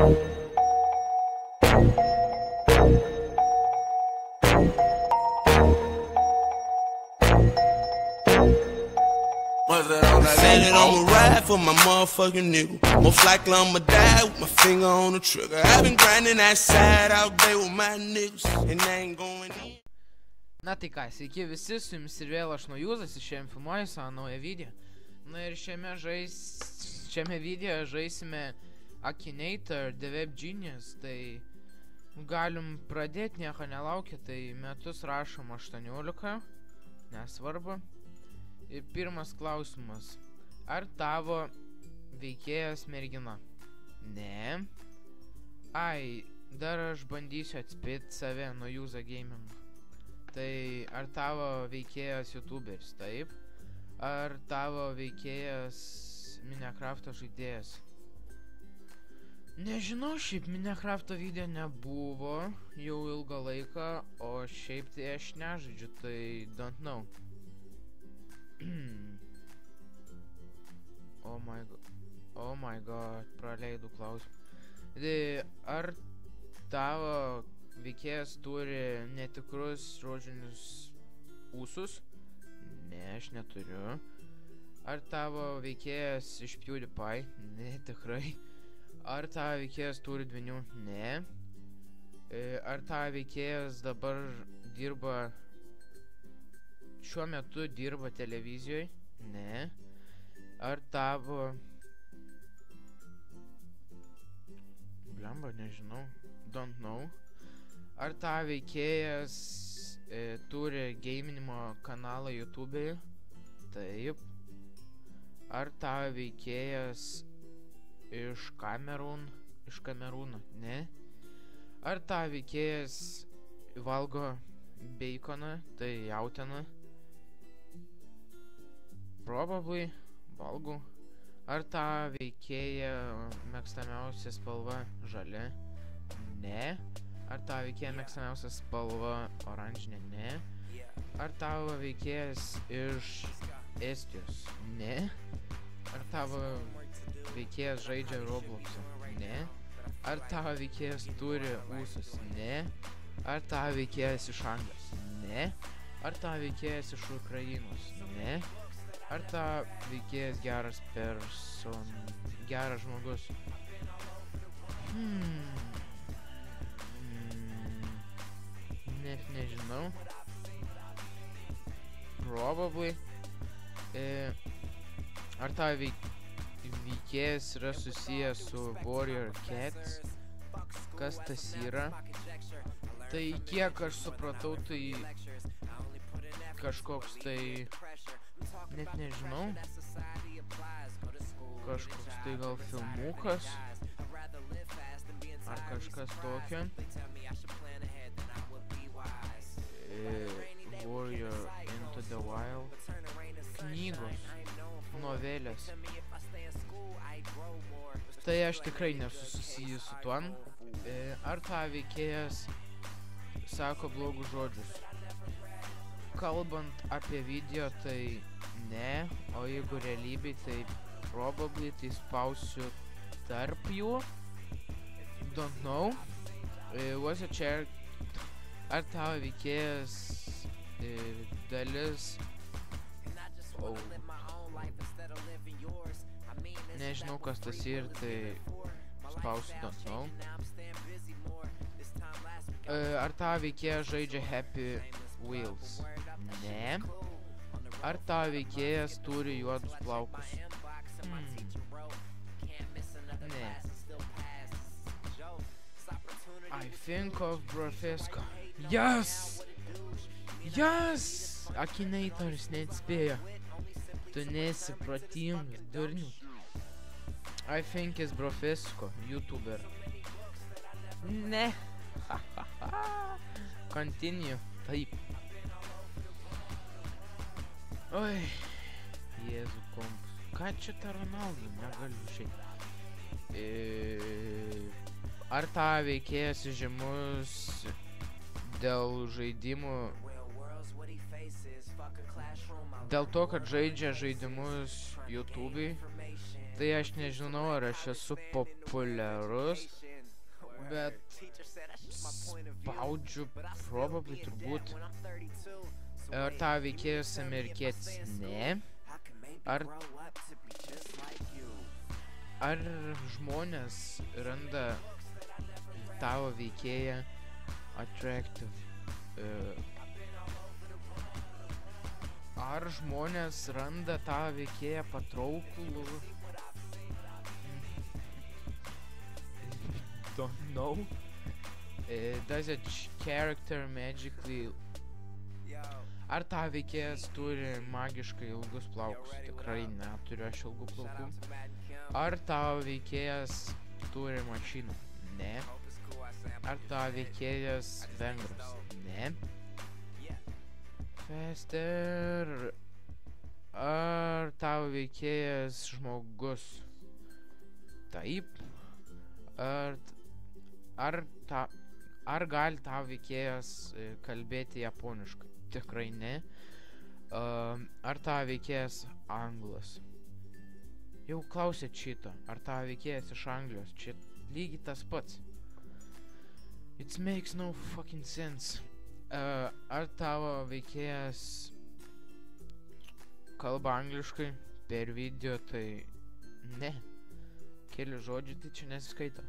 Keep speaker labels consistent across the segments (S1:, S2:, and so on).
S1: Said that I'ma ride for my motherfucking nigga. Most likely I'ma die with my finger on the trigger. I've been grinding that side all day with my niggas, and I ain't going in.
S2: Na tai ką, sveiki visi, su jumis ir vėl aš Naujuzas, ir šiandien filmuoju savo naują video. Na ir šiame video žaisime Akinator The Web Genius, tai galim pradėti, nieko nelaukia, tai metus rašom 18, nesvarbu. Ir pirmas klausimas, ar tavo veikėjas mergina? Ne. Ai, dar aš bandysiu atspėti save Naujuzą Gaming. Tai ar tavo veikėjas youtuberis? Taip. Ar tavo veikėjas Minecrafto žaidėjas? Nežinau, šiaip Minecrafto video nebuvo jau ilgą laiką, o šiaip tai aš nežaidžiu, tai don't know. Oh my god, praleidau klausimą. Ar tavo veikėjas turi netikrus rožinius ūsus? Ne, aš neturiu. Ar tavo veikėjas iš PewDiePie? Ne, tikrai. Ar tavo veikėjas turi dvynių? Ne. Ar tavo veikėjas dabar dirba, šiuo metu dirba televizijoje? Ne. Ar tavo... Blemba, nežinau. Don't know. Ar tavo veikėjas turi gaminimo kanalą YouTube'e? Taip. Ar tavo veikėjas iš Kamerūno? Ne. Ar tavo veikėjas valgo baconą, tai jautieną? Probably valgau. Ar tavo veikėja mėgstamiausia spalva žalia? Ne. Ar tavo veikėja mėgstamiausia spalva oranžinė? Ne. Ar tavo veikėjas iš Estijos? Ne. Ar tavo veikėjas žaidžia Robloxą? Ne. Ar tavo veikėjas turi ūsus? Ne. Ar tavo veikėjas iš Anglijos? Ne. Ar tavo veikėjas iš Ukrainos? Ne. Ar tavo veikėjas geras žmogus? Net nežinau. Probably. Ar tavo veikėjas yra susijęs su Warrior Cats? Kas tas yra? Tai kiek aš supratau, tai kažkoks tai... Net nežinau. Kažkoks tai gal filmukas. Ar kažkas tokio. Warrior Into the Wild. Knygos. Novelės. Tai aš tikrai nesu susijęs su tuo. Ar tavo veikėjas sako blogus žodžius? Kalbant apie video, tai ne, o jeigu realybėj, tai probably, tai spausiu tarp jų. Don't know. Was a chair. Ar tavo veikėjas dalis... Nežinau, kas tas ir, tai spausiu don't know. Ar tavo veikėjas žaidžia Happy Wheels? Ne. Ar tavo veikėjas turi juodus plaukus? Ne. I think of Brofesco. Yes! Yes! Akinatoris neatspėjo. Tu nesi protingas, durnių. I think is Brofesco, YouTuber. Ne. Continue. Taip. Oi. Jėzų kompus. Ką čia ta Ronaldo? Negaliu šiaip. Ar tavo veikėjas žymus dėl žaidimų? Dėl to, kad žaidžia žaidimus YouTube'ai. Tai aš nežinau, ar aš esu populiarus, bet spaudžiu probably turbūt. Ar tavo veikėjas amerikietis? Ne. Ar žmonės randa tavo veikėją attractive? Ar žmonės randa tavo veikėją patrauklų? Don't know. Does a character magically... Ar tavo veikėjas turi magiškai ilgus plaukus? Tikrai neturiu aš ilgų plaukų. Ar tavo veikėjas turi mašiną? Ne. Ar tavo veikėjas vengras? Ne. Faster. Ar tavo veikėjas žmogus? Taip. Ar gali tavo veikėjas kalbėti japoniškai? Tikrai ne. Ar tavo veikėjas anglas? Jau klausėt šito. Ar tavo veikėjas iš Anglijos? Čia lygiai tas pats. It makes no fucking sense. Ar tavo veikėjas kalba angliškai per video? Tai ne. Keli žodžiai tai čia nesiskaito.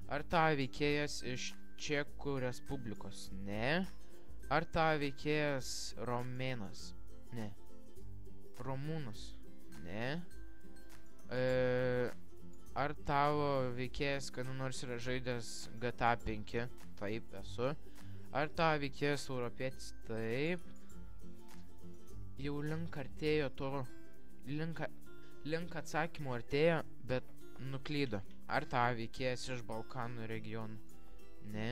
S2: Ar tavo veikėjas iš Čekų Respublikos? Ne. Ar tavo veikėjas romėnas? Ne. Romūnas? Ne. Ar tavo veikėjas kada nors yra žaidęs GTA 5? Taip, esu. Ar tavo veikėjas europietis? Taip. Jau link artėjo to... Link atsakymų artėjo, bet nuklydo. Ar tavo veikėjas iš Balkanų regionų? Ne.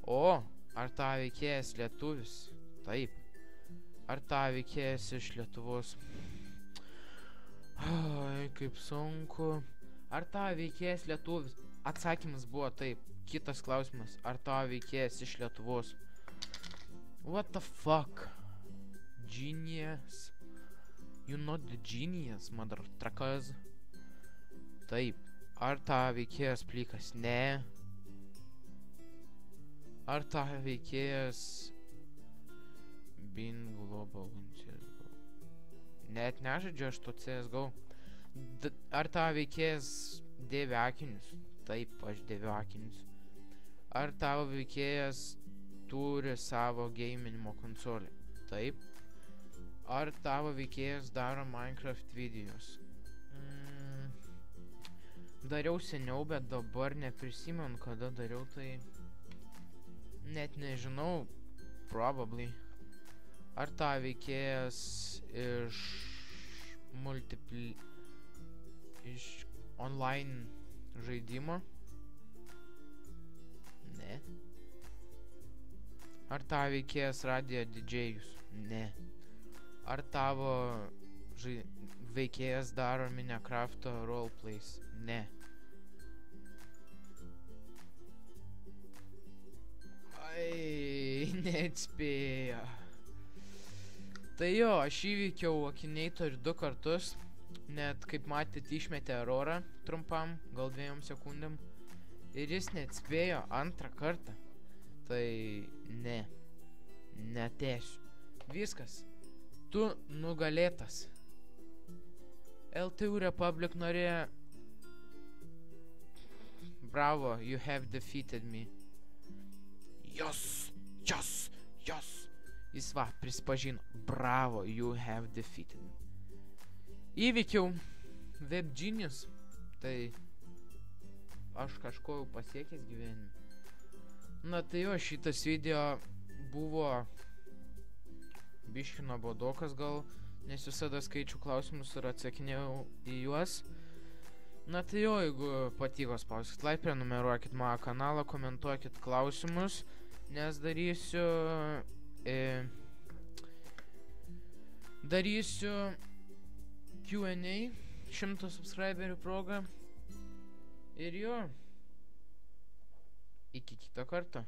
S2: O, ar tavo veikėjas lietuvis? Taip. Ar tavo veikėjas iš Lietuvos? Ai, kaip sunku. Ar tavo veikėjas lietuvis? Atsakymas buvo taip. Kitas klausimas. Ar tavo veikėjas iš Lietuvos? What the fuck? Genius. You not the genius, motherfuckers. Taip. Ar tavo veikėjas plikas? Ne. Ar tavo veikėjas Bin Global CSGO? Net nežaidžiu aš to CSGO. Ar tavo veikėjas dėvi akinius? Taip, aš dėviu akinius. Ar tavo veikėjas turi savo geiminimo konsolę? Taip. Ar tavo veikėjas daro Minecraft videos? Dariau seniau, bet dabar neprisimenu, kada dariau, tai net nežinau, probably. Ar tavo veikėjas iš iš online žaidimo? Ne. Ar tavo veikėjas radijo didžėjus? Ne. Ar tavo veikėjas daro Minecraft'o roleplays? Ne. Ai, neatspėjo. Tai jo, aš įveikiau Akinator 2 kartus. Net, kaip matėt, išmetė errorą trumpam, gal 2 sekundėm. Ir jis neatspėjo antrą kartą. Tai ne. Netėsiu. Viskas. Tu nugalėtas. LTU Republic norė... Bravo, you have defeated me. Jos. Jis va, prispažino. Bravo, you have defeated me. Įveikiau Web Genius. Tai aš kažko jau pasiekęs gyvenime. Na tai jo, šitas video buvo biški nuobodokas gal, nes visada skaičiu klausimus ir atsakinėjau į juos. Na tai jo, jeigu patiko, spauskit like, prenumeruokit mano kanalą, komentuokit klausimus, nes darysiu Q&A 100 subscriberių proga. Ir jo, iki kito karto.